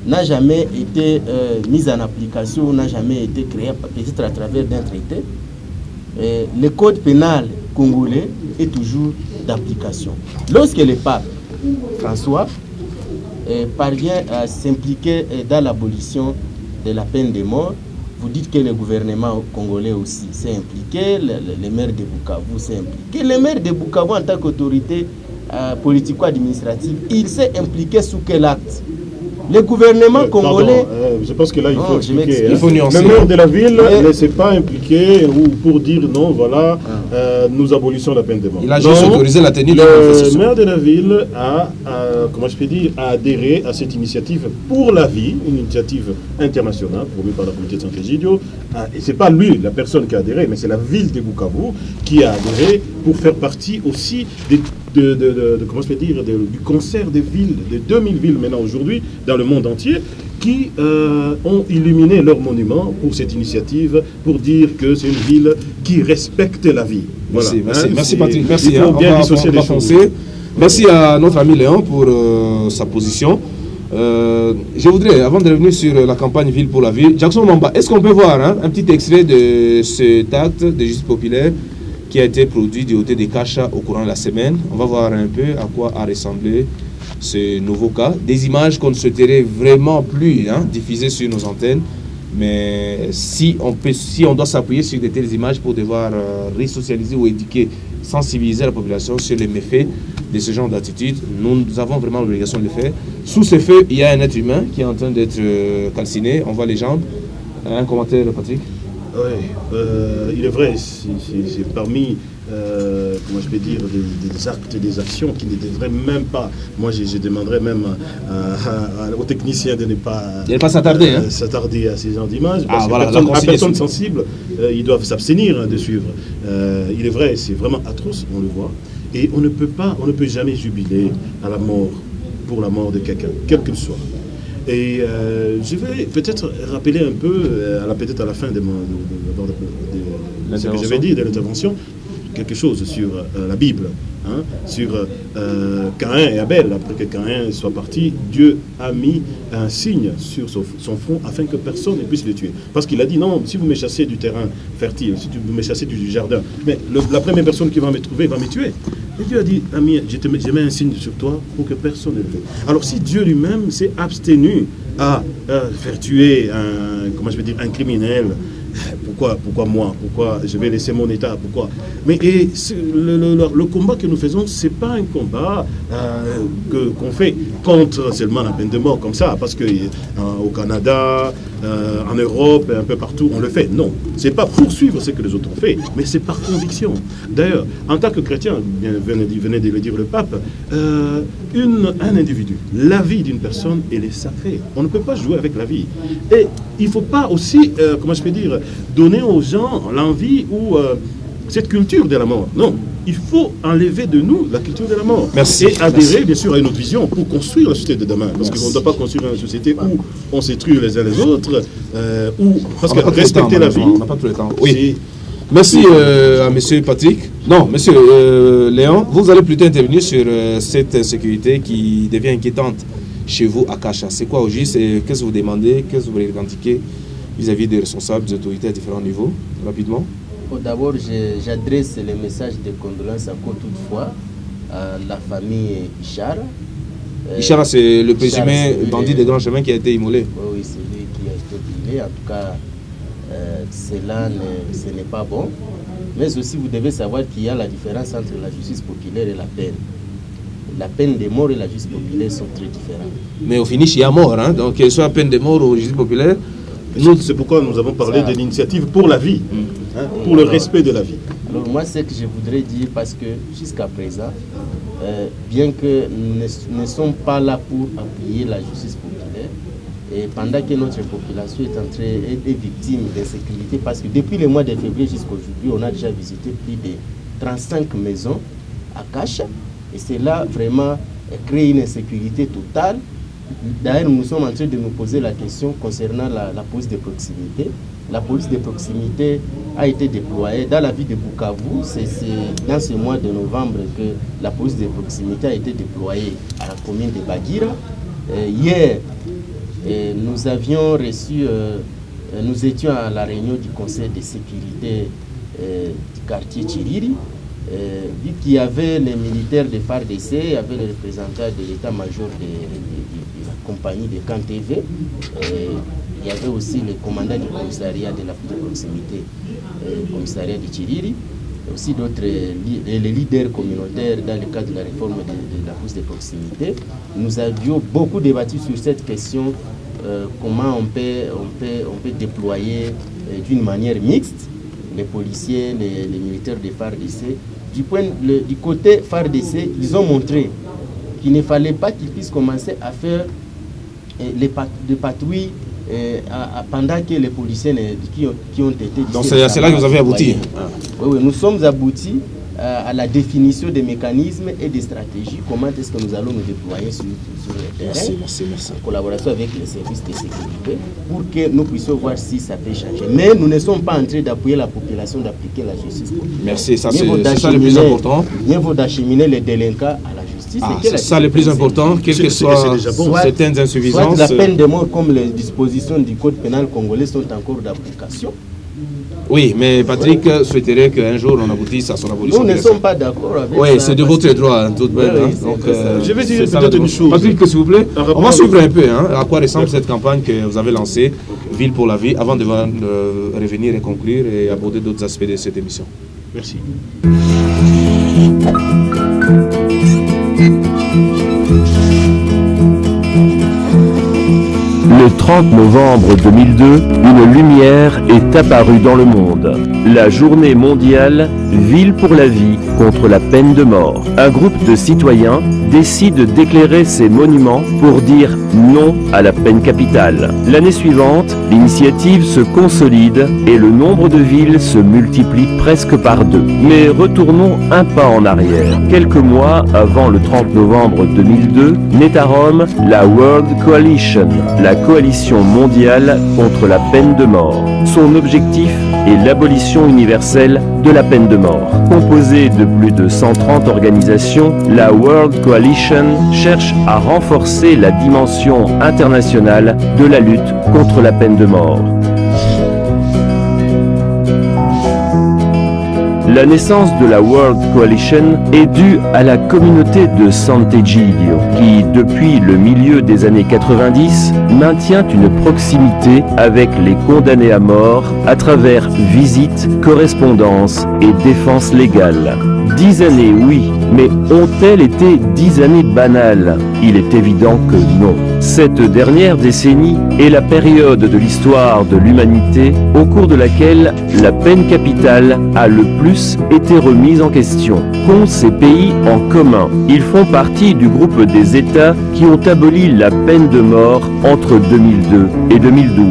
n'a jamais été mise en application, n'a jamais été créée, peut-être à travers d'un traité, le code pénal congolais est toujours d'application. Lorsque le pape François parvient à s'impliquer dans l'abolition de la peine de mort, vous dites que le gouvernement congolais aussi s'est impliqué, le maire de Bukavu s'est impliqué. Le maire de Bukavu, en tant qu'autorité politico-administrative, il s'est impliqué sous quel acte? Le gouvernement congolais... je pense que là, il faut expliquer. Il faut nuancer. Le maire de la ville ne s'est pas impliqué pour dire non, voilà, nous abolissons la peine de mort. Il a juste autorisé la tenue de la manifestation. Le maire de la ville a adhéré à cette initiative pour la vie, une initiative internationale promue par la communauté de Santé-Gidio. Et ce n'est pas lui, la personne qui a adhéré, mais c'est la ville de Bukavu qui a adhéré pour faire partie aussi du concert des villes, de 2000 villes maintenant aujourd'hui, dans le monde entier, qui ont illuminé leur monument pour cette initiative, pour dire que c'est une ville qui respecte la vie. Voilà. Merci Patrick, merci. On va foncer. Merci à notre ami Léon pour sa position. Je voudrais, avant de revenir sur la campagne Ville pour la Ville, Jackson Mamba, est-ce qu'on peut voir un petit extrait de cet acte de justice populaire qui a été produit du côté des Kasha au courant de la semaine? On va voir un peu à quoi a ressemblé ce nouveau cas. Des images qu'on ne souhaiterait vraiment plus diffuser sur nos antennes, mais si on doit s'appuyer sur de telles images pour devoir resocialiser ou éduquer, sensibiliser la population sur les méfaits de ce genre d'attitude, nous avons vraiment l'obligation de le faire. Sous ce feu, il y a un être humain qui est en train d'être calciné, on voit les jambes. Un commentaire, Patrick? Oui, il est vrai, c'est parmi, comment je peux dire, des actes, des actions qui ne devraient même pas, moi je demanderais même aux techniciens de ne pas s'attarder à ces genres d'images, parce que personnes sensibles, ils doivent s'abstenir de suivre. Il est vrai, c'est vraiment atroce, on le voit, et on ne peut jamais jubiler à la mort, pour la mort de quelqu'un, quel qu'il soit. Et je vais peut-être rappeler un peu, peut-être à la fin de ce que j'avais dit de l'intervention, quelque chose sur la Bible, sur Caïn et Abel. Après que Caïn soit parti, Dieu a mis un signe sur son front afin que personne ne puisse le tuer. Parce qu'il a dit, non, si vous me chassez du terrain fertile, si vous me chassez du jardin, mais la première personne qui va me trouver va me tuer. Et Dieu a dit, ami, je mets un signe sur toi pour que personne ne le fasse. Alors si Dieu lui-même s'est abstenu à faire tuer un criminel, pourquoi moi? Pourquoi je vais laisser mon état? Pourquoi? Mais le combat que nous faisons, ce n'est pas un combat qu'on fait contre seulement la peine de mort comme ça, parce qu'au Canada, en Europe, un peu partout, on le fait. Non, ce n'est pas poursuivre ce que les autres ont fait, mais c'est par conviction. D'ailleurs, en tant que chrétien, venait de le dire le pape, un individu, la vie d'une personne, elle est sacrée. On ne peut pas jouer avec la vie. Et il ne faut pas aussi, comment je peux dire, donner aux gens l'envie ou cette culture de la mort. Non, il faut enlever de nous la culture de la mort. Merci. Et adhérer, bien sûr, à une autre vision pour construire la société de demain. Parce qu'on ne doit pas construire une société où on s'étruit les uns les autres, parce que respecter la vie... On n'a pas tout le temps. Oui. Merci à M. Patrick. Non, M. Léon, vous allez plutôt intervenir sur cette insécurité qui devient inquiétante chez vous à Kasha. C'est quoi au juste? Qu'est-ce que vous demandez? Qu'est-ce que vous revendiquez vis-à-vis des responsables, des autorités à différents niveaux? Rapidement. D'abord, j'adresse le message de condoléances encore toutefois à la famille Ishara Ishara, c'est le présumé Ishara, bandit des grands chemins qui a été immolé. Oui, c'est lui qui a été brûlé. En tout cas, ce n'est pas bon. Mais aussi, vous devez savoir qu'il y a la différence entre la justice populaire et la peine. La peine de mort et la justice populaire sont très différentes. Mais au finish, il y a mort. Hein? Donc, soit la peine de mort ou justice populaire. C'est pourquoi nous avons parlé de l'initiative pour la vie, hein, pour le respect de la vie. Alors moi, ce que je voudrais dire, parce que jusqu'à présent, bien que nous ne sommes pas là pour appuyer la justice populaire, et pendant que notre population est victime d'insécurité, parce que depuis le mois de février jusqu'à aujourd'hui, on a déjà visité plus de 35 maisons à Kacha, et cela vraiment crée une insécurité totale. D'ailleurs, nous sommes en train de nous poser la question concernant la police de proximité. La police de proximité a été déployée dans la ville de Bukavu. C'est dans ce mois de novembre que la police de proximité a été déployée à la commune de Bagira. Hier, nous avions reçu, nous étions à la réunion du conseil de sécurité du quartier Chiriri. Vu qu'il y avait les militaires de FARDC, il y avait les représentants de l'état-major de la compagnie de CanTV, il y avait aussi le commandant du commissariat de la proximité, le commissariat de Chiriri, et aussi d'autres les leaders communautaires dans le cadre de la réforme de la police de proximité. Nous avions beaucoup débattu sur cette question, comment on peut déployer d'une manière mixte les policiers, les militaires de FARDC. Du côté FARDC, ils ont montré qu'il ne fallait pas qu'ils puissent commencer à faire des patrouilles pendant que les policiers qui ont été... Donc c'est là que vous avez abouti. Oui, nous sommes aboutis à la définition des mécanismes et des stratégies. Comment est-ce que nous allons nous déployer sur le terrain, merci. en collaboration avec les services de sécurité, pour que nous puissions voir si ça peut changer. Mais nous ne sommes pas en train d'appuyer la population d'appliquer la justice populaire. Merci, ça c'est ça le plus important. Mieux vaut d'acheminer les délinquants à la justice. C'est ça le plus important, quelles que soient certaines insuffisances. Soit la peine de mort, comme les dispositions du code pénal congolais sont encore d'application. Oui, mais Patrick souhaiterait qu'un jour on aboutisse à son abolition. Nous ne sommes pas d'accord avec ça. Oui, c'est de votre droit, tout de même. Oui, donc, je vais dire peut-être une chose. Patrick, s'il vous plaît, on va suivre un peu à quoi ressemble cette campagne que vous avez lancée, Ville pour la vie, avant de revenir et conclure et aborder d'autres aspects de cette émission. Merci. Le 30 novembre 2002, une lumière est apparue dans le monde. La journée mondiale Ville pour la vie contre la peine de mort. Un groupe de citoyens décide d'éclairer ces monuments pour dire non à la peine capitale. L'année suivante, l'initiative se consolide et le nombre de villes se multiplie presque par 2. Mais retournons un pas en arrière. Quelques mois avant le 30 novembre 2002, naît à Rome la World Coalition, la coalition mondiale contre la peine de mort. Son objectif est l'abolition universelle de la peine de mort. Composée de plus de 130 organisations, la World Coalition cherche à renforcer la dimension internationale de la lutte contre la peine de mort. La naissance de la World Coalition est due à la communauté de Sant'Egidio, qui, depuis le milieu des années 90, maintient une proximité avec les condamnés à mort à travers visites, correspondances et défense légale. 10 années, oui, mais ont-elles été 10 années banales? Il est évident que non. Cette dernière décennie est la période de l'histoire de l'humanité au cours de laquelle la peine capitale a le plus été remise en question. Qu'ont ces pays en commun? Ils font partie du groupe des États qui ont aboli la peine de mort entre 2002 et 2012.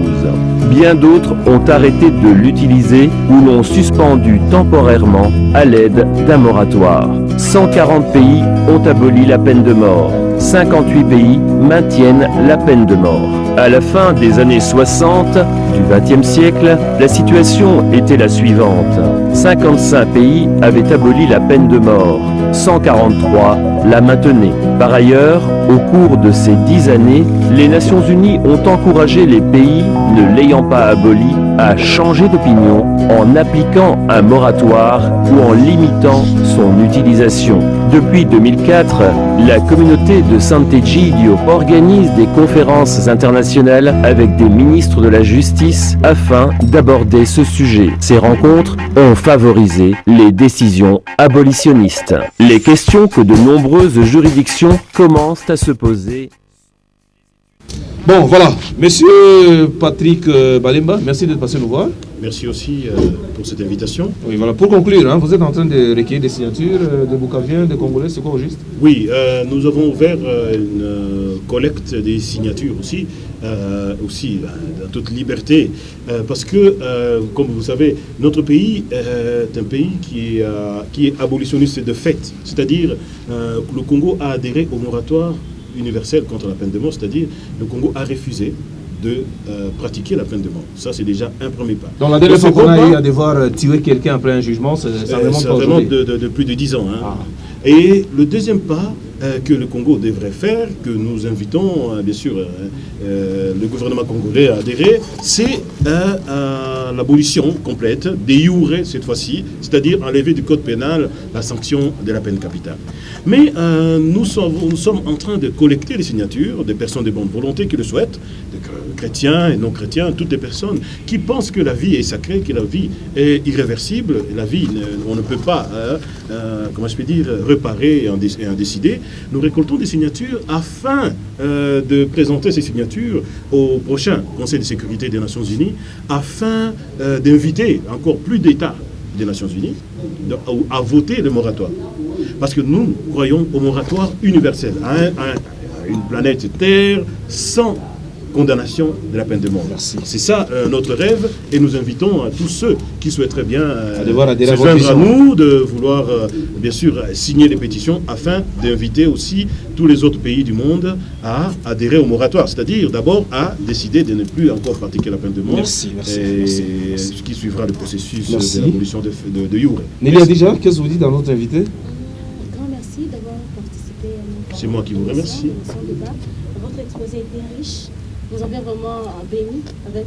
Bien d'autres ont arrêté de l'utiliser ou l'ont suspendu temporairement à l'aide d'un moratoire. 140 pays ont aboli la peine de mort. 58 pays maintiennent la peine de mort. À la fin des années 60 du XXe siècle, la situation était la suivante. 55 pays avaient aboli la peine de mort. 143 la maintenait. Par ailleurs, au cours de ces 10 années, les Nations Unies ont encouragé les pays ne l'ayant pas aboli à changer d'opinion en appliquant un moratoire ou en limitant son utilisation. Depuis 2004, la communauté de Sant'Egidio organise des conférences internationales avec des ministres de la Justice afin d'aborder ce sujet. Ces rencontres ont favorisé les décisions abolitionnistes. Les questions que de nombreuses juridictions commencent à se poser. Bon, voilà. Monsieur Patrick Balemba, merci d'être passé nous voir. Merci aussi pour cette invitation. Oui, voilà. Pour conclure, vous êtes en train de recueillir des signatures de Bukaviens, de Congolais, c'est quoi au juste? Oui, nous avons ouvert une collecte des signatures aussi, dans toute liberté, parce que, comme vous savez, notre pays est un pays qui est abolitionniste de fait, c'est-à-dire le Congo a adhéré au moratoire universel contre la peine de mort, c'est-à-dire le Congo a refusé de pratiquer la peine de mort. Ça, c'est déjà un premier pas. Donc la dernière fois qu'on a eu à devoir tuer quelqu'un après un jugement, ça remonte de plus de 10 ans. Hein. Ah. Et le deuxième pas que le Congo devrait faire, que nous invitons bien sûr le gouvernement congolais à adhérer, c'est l'abolition complète, de jure cette fois-ci, c'est-à-dire enlever du code pénal la sanction de la peine capitale. Mais nous sommes en train de collecter les signatures des personnes de bonne volonté qui le souhaitent, des chrétiens et non chrétiens, toutes les personnes qui pensent que la vie est sacrée, que la vie est irréversible, et la vie, on ne peut pas, comment je peux dire, réparer et en décider. Nous récoltons des signatures afin de présenter ces signatures au prochain Conseil de sécurité des Nations Unies, afin d'inviter encore plus d'États des Nations Unies à voter le moratoire. Parce que nous croyons au moratoire universel, à une planète Terre sans condamnation de la peine de mort. C'est ça notre rêve, et nous invitons à tous ceux qui souhaiteraient bien se joindre à nous, de vouloir bien sûr signer les pétitions afin d'inviter aussi tous les autres pays du monde à adhérer au moratoire, c'est-à-dire d'abord à décider de ne plus encore pratiquer la peine de mort, ce qui suivra le processus de l'abolition de jure. Nélia Adija, qu'est-ce que vous dites dans notre invité? Un grand merci d'avoir participé à notre C'est moi qui vous remercie. Votre exposé était riche. Nous avons bien vraiment béni avec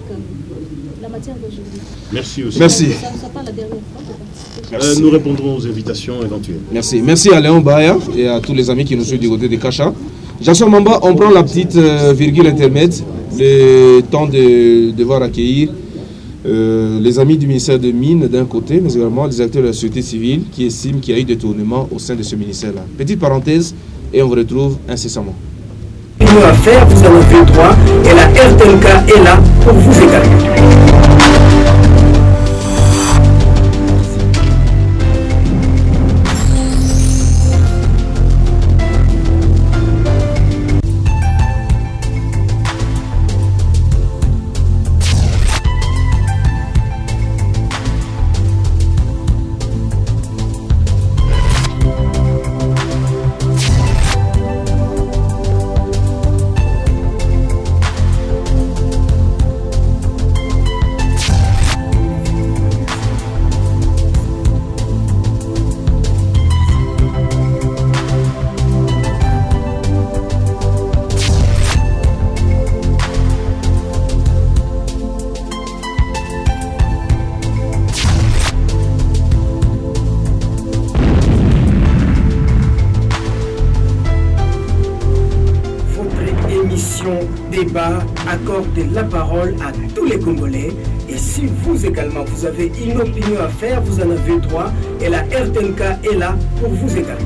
la matière d'aujourd'hui. Merci aussi. Merci. Ça ne sera pas la dernière fois de participer. Nous répondrons aux invitations éventuelles. Merci. Merci à Léon Baya et à tous les amis qui nous suivent du côté de Kacha. Jackson Mamba, on prend la petite virgule intermède, le temps de devoir accueillir les amis du ministère de Mines d'un côté, mais également les acteurs de la société civile qui estiment qu'il y a eu des détournements au sein de ce ministère-là. Petite parenthèse et on vous retrouve incessamment. À faire, vous en avez droit et la RTNK est là pour vous également. Débat accorde la parole à tous les Congolais. Et si vous également, vous avez une opinion à faire, vous en avez droit. Et la RTNK est là pour vous également.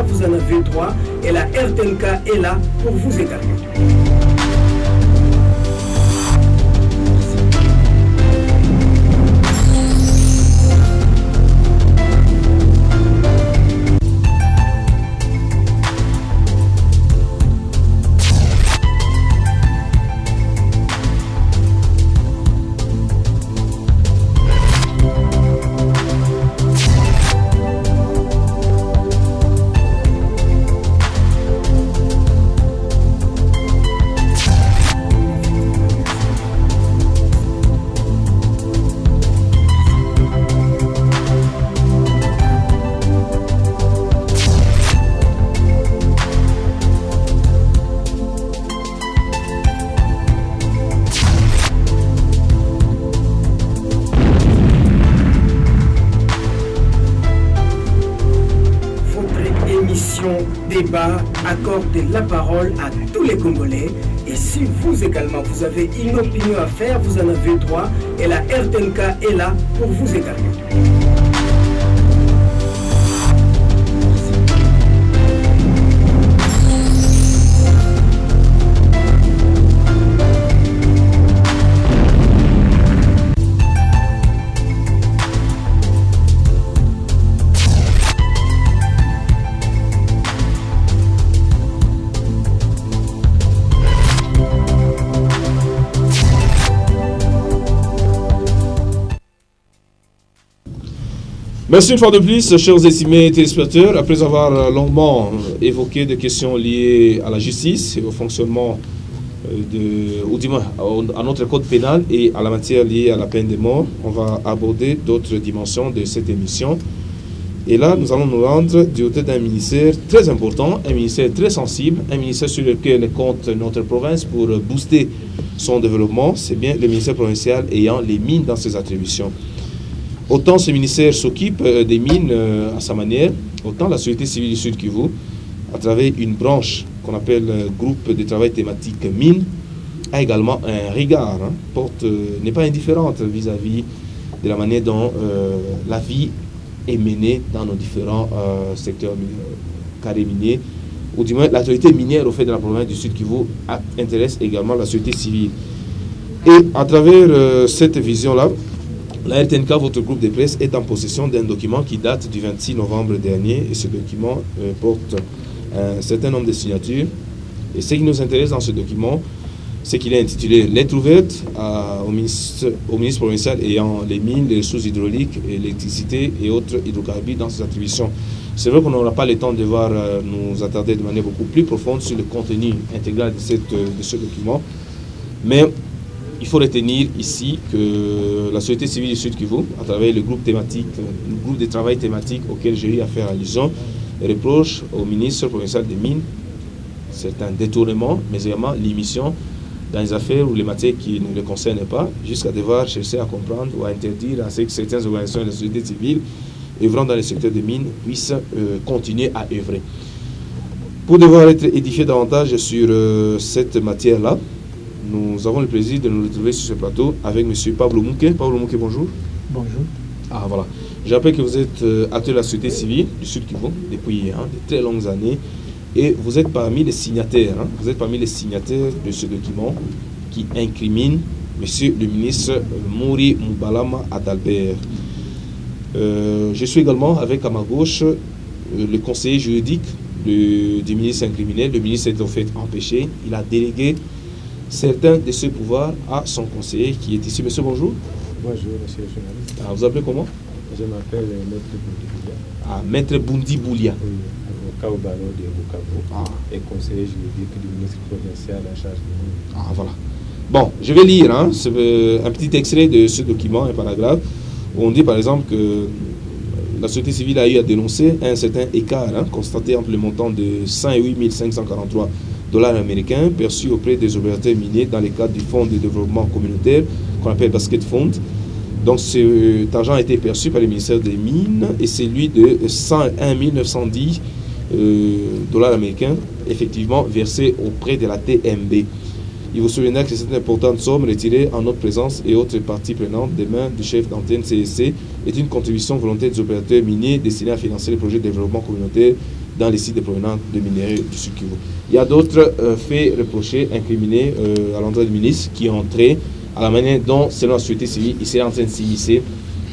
Vous en avez droit et la RTNK est là pour vous également. l'émission Débat accorde la parole à tous les Congolais. Et si vous également, vous avez une opinion à faire, vous en avez droit. Et la RTNK est là pour vous également. Merci une fois de plus, chers estimés téléspectateurs. Après avoir longuement évoqué des questions liées à la justice et au fonctionnement ou du moins à notre code pénal et à la matière liée à la peine de mort, on va aborder d'autres dimensions de cette émission. Et là, nous allons nous rendre du côté d'un ministère très important, un ministère très sensible, un ministère sur lequel compte notre province pour booster son développement. C'est bien le ministère provincial ayant les mines dans ses attributions. Autant ce ministère s'occupe des mines à sa manière, autant la société civile du Sud Kivu, à travers une branche qu'on appelle groupe de travail thématique mines, a également un regard, n'est pas indifférente vis-à-vis de la manière dont la vie est menée dans nos différents secteurs carrés miniers, ou du moins l'autorité minière au fait de la province du Sud Kivu intéresse également la société civile. Et à travers cette vision-là, la RTNK, votre groupe de presse, est en possession d'un document qui date du 26 novembre dernier et ce document porte un certain nombre de signatures. Et ce qui nous intéresse dans ce document, c'est qu'il est intitulé « Lettre ouverte au ministre provincial ayant les mines, les ressources hydrauliques, l'électricité et autres hydrocarbures dans ses attributions ». C'est vrai qu'on n'aura pas le temps de nous attarder de manière beaucoup plus profonde sur le contenu intégral de ce document, mais il faut retenir ici que la société civile du Sud Kivu, à travers le groupe de travail thématique auquel j'ai eu à faire allusion, reproche au ministre provincial des Mines certains détournements, mais également l'émission dans les affaires ou les matières qui ne le concernent pas, jusqu'à devoir chercher à comprendre ou à interdire à ce que certaines organisations de la société civile œuvrant dans le secteur des mines puissent continuer à œuvrer. Pour devoir être édifié davantage sur cette matière-là, nous avons le plaisir de nous retrouver sur ce plateau avec M. Pablo Mouké. Pablo Mouké, bonjour. Bonjour. Ah, voilà. Je rappelle que vous êtes acteur de la société civile du Sud Kivu depuis de très longues années et vous êtes parmi les signataires. Vous êtes parmi les signataires de ce document qui incrimine M. le ministre Mouri Moubalama Adalbert. Je suis également avec à ma gauche le conseiller juridique du ministre incriminé. Le ministre est en fait empêché. Il a délégué certains de ses pouvoirs à son conseiller qui est ici. Monsieur, bonjour. Bonjour, monsieur le journaliste. Ah, vous appelez comment? Je m'appelle Maître Bundi Boulia. Ah, Maître Bundi Boulia. Oui, avocat au barreau de Bukavu et conseiller juridique du ministre provincial en charge de nous. Ah, voilà. Bon, je vais lire un petit extrait de ce document, un paragraphe, où on dit par exemple que la société civile a eu à dénoncer un certain écart constaté entre le montant de 108 543 $ américains perçus auprès des opérateurs miniers dans le cadre du Fonds de développement communautaire qu'on appelle Basket Fund. Donc cet argent a été perçu par le ministère des Mines et c'est lui de 101 910 $ américains effectivement versés auprès de la TMB. Il vous souviendra que cette importante somme retirée en notre présence et autres parties prenantes des mains du chef d'antenne CSC est une contribution volontaire des opérateurs miniers destinée à financer les projets de développement communautaire dans les sites de provenance de minerais du Sud Kivu. Il y a d'autres faits reprochés, incriminés à l'endroit du ministre qui ont trait à la manière dont, selon la société civile, il serait en train de s'immiscer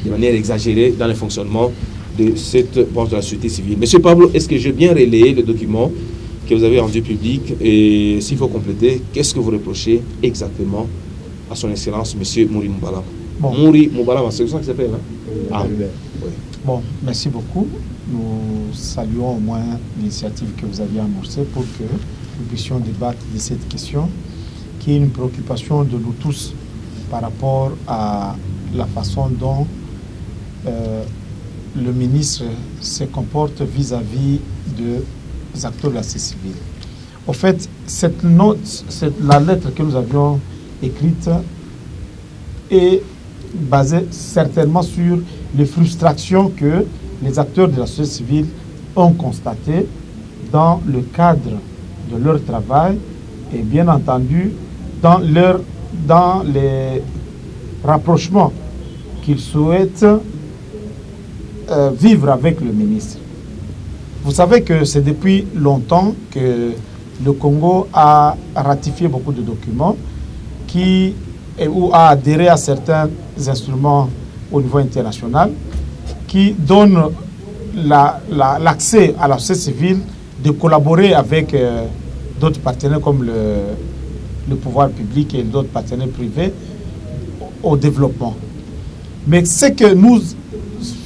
de manière exagérée dans le fonctionnement de cette branche de la société civile. Monsieur Pablo, est-ce que j'ai bien relayé le document que vous avez rendu public et s'il faut compléter, qu'est-ce que vous reprochez exactement à son excellence, monsieur Mouri Moubalama? Bon. Mouri Moubalama, c'est comme ça qu'il s'appelle, oui. Bon, merci beaucoup. Nous saluons au moins l'initiative que vous aviez amorcée pour que nous puissions débattre de cette question qui est une préoccupation de nous tous par rapport à la façon dont le ministre se comporte vis-à-vis des acteurs de la société civile. Au fait, la lettre que nous avions écrite est basée certainement sur les frustrations que les acteurs de la société civile ont constatées dans le cadre de leur travail et bien entendu dans les rapprochements qu'ils souhaitent vivre avec le ministre. Vous savez que c'est depuis longtemps que le Congo a ratifié beaucoup de documents ou a adhéré à certains instruments au niveau international qui donnent l'accès à la société civile de collaborer avec d'autres partenaires comme le pouvoir public et d'autres partenaires privés au développement. Mais ce que nous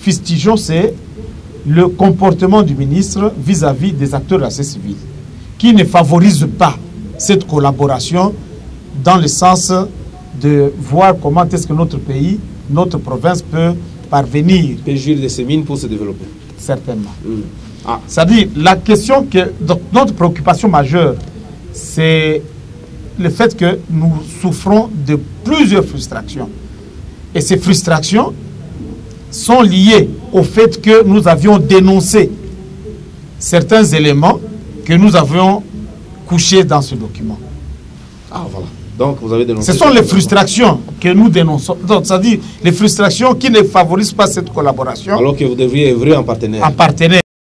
fustigeons, c'est le comportement du ministre vis-à-vis des acteurs de la société civile, qui ne favorise pas cette collaboration dans le sens de voir comment est-ce que notre pays, notre province peut parvenir. Peut jouir de ces mines pour se développer. Certainement. C'est-à-dire, la question que notre préoccupation majeure, c'est le fait que nous souffrons de plusieurs frustrations. Et ces frustrations sont liées au fait que nous avions dénoncé certains éléments que nous avions couchés dans ce document. Ah, voilà. Donc, vous avez dénoncé. Ce sont les frustrations que nous dénonçons. C'est-à-dire les frustrations qui ne favorisent pas cette collaboration. Alors que vous devriez œuvrer en partenaire. En partenaire.